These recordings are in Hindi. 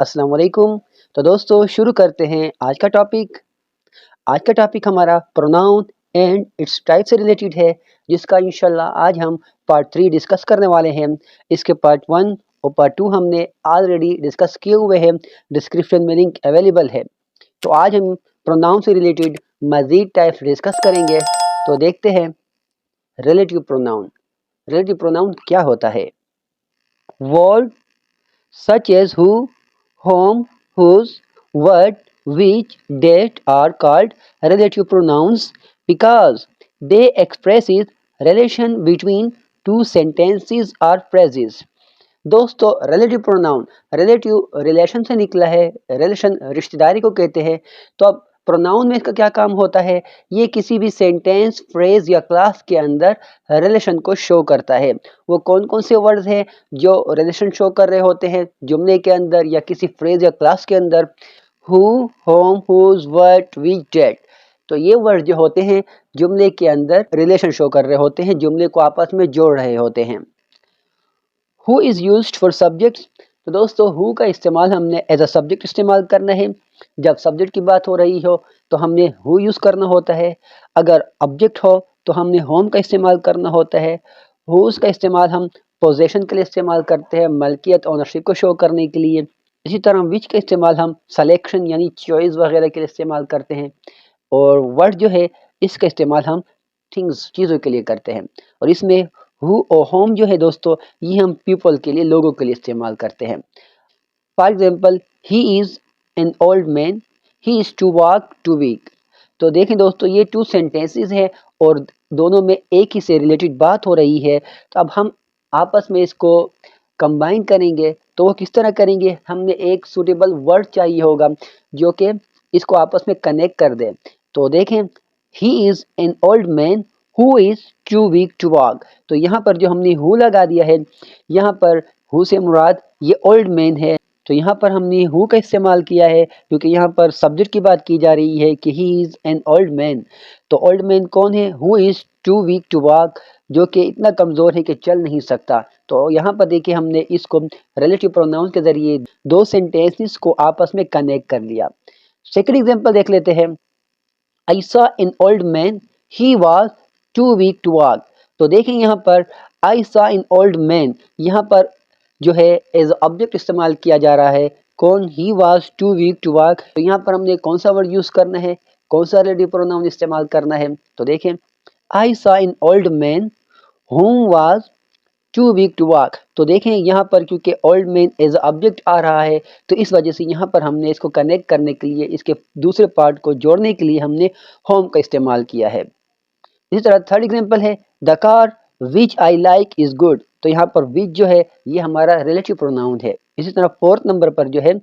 अस्सलाम वालेकुम। तो दोस्तों शुरू करते हैं आज का टॉपिक। आज का टॉपिक हमारा प्रोनाउन एंड इट्स टाइप से रिलेटेड है, जिसका इंशाल्लाह आज हम पार्ट 3 डिस्कस करने वाले हैं। इसके पार्ट 1 और पार्ट 2 हमने ऑलरेडी डिस्कस किए हुए हैं। डिस्क्रिप्शन में लिंक अवेलेबल है। तो आज हम प्रोनाउन से रिलेटेड मज़ीद टाइप्स डिस्कस करेंगे। तो देखते हैं रिलेटिव प्रोनाउन। रिलेटिव प्रोनाउन क्या होता है? Word such as who, whom, whose, what, which, that are called relative pronouns because they expresses relation between two sentences or phrases. दोस्तों रिलेटिव प्रोनाउन रिलेटिव रिलेशन से निकला है। रिलेशन रिश्तेदारी को कहते हैं। तो अब प्रोनाउन में इसका क्या काम होता है? ये किसी भी सेंटेंस, फ्रेज या क्लास के अंदर रिलेशन को शो करता है। वो कौन कौन से वर्ड्स हैं जो रिलेशन शो कर रहे होते हैं जुमले के अंदर या किसी फ्रेज या क्लास के अंदर? Who, whom, whose, what, which, that. तो ये वर्ड जो होते हैं जुमले के अंदर रिलेशन शो कर रहे होते हैं, जुमले को आपस में जोड़ रहे होते हैं। Who is used for subjects. तो दोस्तों हु का इस्तेमाल हमने एज अ सब्जेक्ट इस्तेमाल करना है। जब सब्जेक्ट की बात हो रही हो तो हमने हु यूज़ करना होता है। अगर ऑब्जेक्ट हो तो हमने होम का इस्तेमाल करना होता है। हुज का इस्तेमाल हम पोजेशन के लिए इस्तेमाल करते हैं, मलकियत ओनरशिप को शो करने के लिए। इसी तरह विच का इस्तेमाल हम सलेक्शन यानी चॉइस वगैरह के लिए इस्तेमाल करते हैं। और वर्ड जो है इसका इस्तेमाल हम थिंग्स चीज़ों के लिए करते हैं। और इसमें हु और होम जो है दोस्तों ये हम पीपल के लिए, लोगों के लिए इस्तेमाल करते हैं। For example he is an old man, he is too walk to weak. तो देखें दोस्तों ये टू सेंटेंसेस है और दोनों में एक ही से रिलेटेड बात हो रही है। तो अब हम आपस में इसको कंबाइन करेंगे तो वो किस तरह करेंगे? हमने एक सूटेबल वर्ड चाहिए होगा जो कि इसको आपस में कनेक्ट कर दे। तो देखें he is an old man who is too weak to walk. तो यहाँ पर जो हमने हु लगा दिया है, यहाँ पर हु से मुराद ये ओल्ड मैन है। तो यहाँ पर हमने हु का इस्तेमाल किया है क्योंकि यहाँ पर सब्जेक्ट की बात की जा रही है कि he is an old man. तो ओल्ड मैन कौन है? Who is too weak to walk, जो कि इतना कमज़ोर है कि चल नहीं सकता। तो यहाँ पर देखिए हमने इसको रिलेटिव प्रोनाउन के ज़रिए दो सेंटेंसेस को आपस में कनेक्ट कर लिया। सेकंड एग्जांपल देख लेते हैं। I saw an old man, he was too weak to walk. तो देखें यहाँ पर I saw an old man, यहाँ पर जो है एज ऑब्जेक्ट इस्तेमाल किया जा रहा है। कौन? He was too weak to walk. तो यहाँ पर हमने कौन सा वर्ड यूज़ करना है, कौन सा रिलेटिव प्रोनाउन इस्तेमाल करना है? तो देखें I saw an old man whom was too weak to walk. तो देखें यहाँ पर क्योंकि ओल्ड मैन एज ऑब्जेक्ट आ रहा है तो इस वजह से यहाँ पर हमने इसको कनेक्ट करने के लिए, इसके दूसरे पार्ट को जोड़ने के लिए हमने होम का इस्तेमाल किया है। इसी तरह थर्ड एग्जांपल है the car which I like is good. तो यहाँ पर विच जो है ये हमारा रिलेटिव प्रोनाउन है। इसी तरह फोर्थ नंबर पर जो है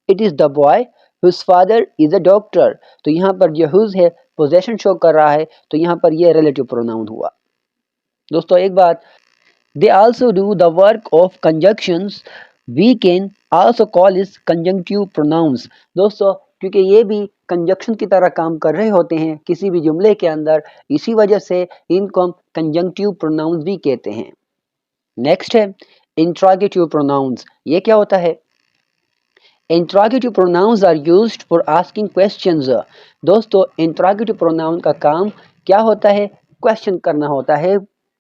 it is the boy whose father is a doctor. तो यहाँ पर जो हुज है पोजेशन शो कर रहा है, तो यहाँ पर यह रिलेटिव प्रोनाउन हुआ। दोस्तों एक बात, they also do the work of conjunctions. We can also call it conjunctive pronouns. दोस्तों क्योंकि ये भी कंजक्शन की तरह काम कर रहे होते हैं किसी भी जुमले के अंदर, इसी वजह से इनको हम कंजंक्टिव प्रोनाउंस भी कहते हैं। नेक्स्ट है इंट्रोगेटिव प्रोनाउंस। ये क्या होता है? Interrogative pronouns are used for asking questions. दोस्तों इंट्रोगेटिव प्रोनाउन का काम क्या होता है? क्वेश्चन करना होता है,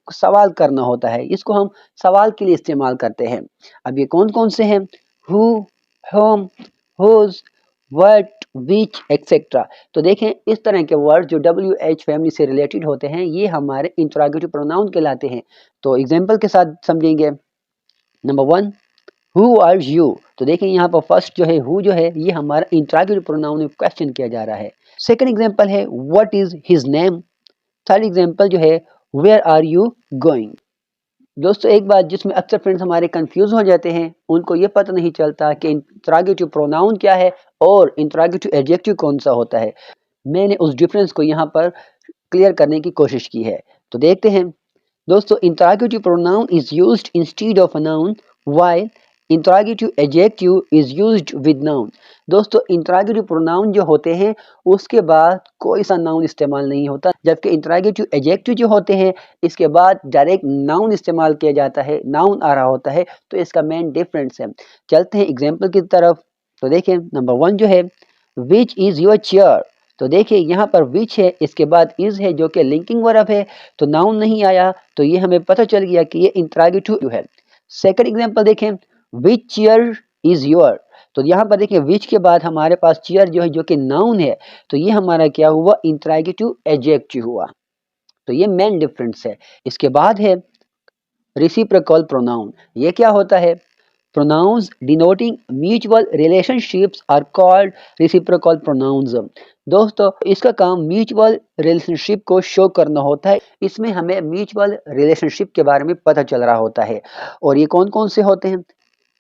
सवाल करना होता है। इसको हम सवाल के लिए इस्तेमाल करते हैं। अब ये कौन कौन से हैं? Who, whom, whose, what, which etcetera. तो देखें इस तरह के वर्ड जो WH फैमिली से रिलेटेड होते हैं ये हमारे इंट्रोगेटिव प्रोनाउन कहलाते हैं। तो एग्जांपल के साथ समझेंगे। Number 1 who are you. तो देखें यहाँ पर फर्स्ट जो है हु जो है ये हमारा इंट्रोगेटिव प्रोनाउन में क्वेश्चन किया जा रहा है। सेकंड एग्जांपल है what is his name. Third example जो है वेयर आर यू गोइंग। दोस्तों एक बात जिसमें अक्सर फ्रेंड्स हमारे कंफ्यूज हो जाते हैं, उनको ये पता नहीं चलता कि इंट्रोगेटिव प्रोनाउन क्या है और इंट्रोगेटिव एडजेक्टिव कौन सा होता है। मैंने उस डिफरेंस को यहाँ पर क्लियर करने की कोशिश की है। तो देखते हैं दोस्तों, interrogative pronoun is used instead of a noun while interrogative adjective is used with noun. दोस्तों इंट्रोगेटिव प्रोनाउन जो होते हैं उसके बाद कोई सा नाउन इस्तेमाल नहीं होता, जबकि इंट्रोगेटिव एडजेक्टिव जो होते हैं इसके बाद डायरेक्ट नाउन इस्तेमाल किया जाता है, नाउन आ रहा होता है। तो इसका मेन डिफरेंस है। चलते हैं एग्जाम्पल की तरफ। तो देखिए नंबर 1 जो है विच इज़ योर चेयर। तो देखिए यहाँ पर विच है, इसके बाद इज़ है जो कि लिंकिंग वर्ब है, तो नाउन नहीं आया, तो ये हमें पता चल गया कि ये इंट्रोगेटिव है। सेकंड एग्जांपल देखें, विच चेयर इज़ योर। तो यहाँ पर देखिए विच के बाद हमारे पास चेयर जो है जो कि नाउन है, तो ये हमारा क्या हुआ, इंट्रोगेटिव एडजेक्टिव हुआ। तो ये मेन डिफरेंस है। इसके बाद है रेसिप्रोकल प्रोनाउन। ये क्या होता है, pronouns denoting mutual relationships are called reciprocal pronouns। दोस्तों इसका काम म्यूचुअल रिलेशनशिप को शो करना होता है। इसमें हमें म्यूचुअल रिलेशनशिप के बारे में पता चल रहा होता है। और ये कौन कौन से होते हैं,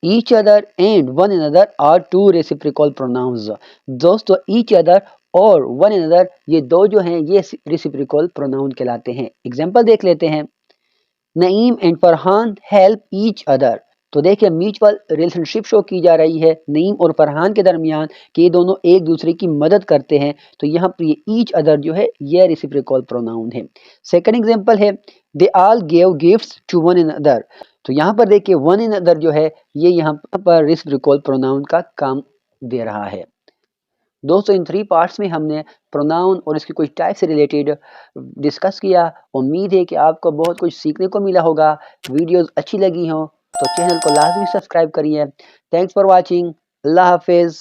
each other and one another are two reciprocal pronouns. दोस्तों ईच अदर और वन अनदर ये दो जो हैं ये रेसिप्रोकल प्रोनाउन कहलाते हैं। एग्जाम्पल देख लेते हैं, Naeem and Farhan help each other. तो देखिए म्यूचुअल रिलेशनशिप शो की जा रही है नईम और फरहान के दरमियान कि ये दोनों एक दूसरे की मदद करते हैं। तो यहाँ पर ये ईच अदर जो है ये रेसिप्रोकल प्रोनाउन है। सेकंड एग्जांपल है, they all give gifts to one another. तो यहाँ पर देखिए वन अनदर जो है ये यहाँ पर रेसिप्रोकल प्रोनाउन का काम दे रहा है। दोस्तों इन 3 पार्ट्स में हमने प्रोनाउन और इसके कुछ टाइप से रिलेटेड डिस्कस किया। उम्मीद है कि आपको बहुत कुछ सीखने को मिला होगा। वीडियोस अच्छी लगी हों तो चैनल को लाजमी सब्सक्राइब करिए। Thanks for watching. अल्लाह हाफिज़।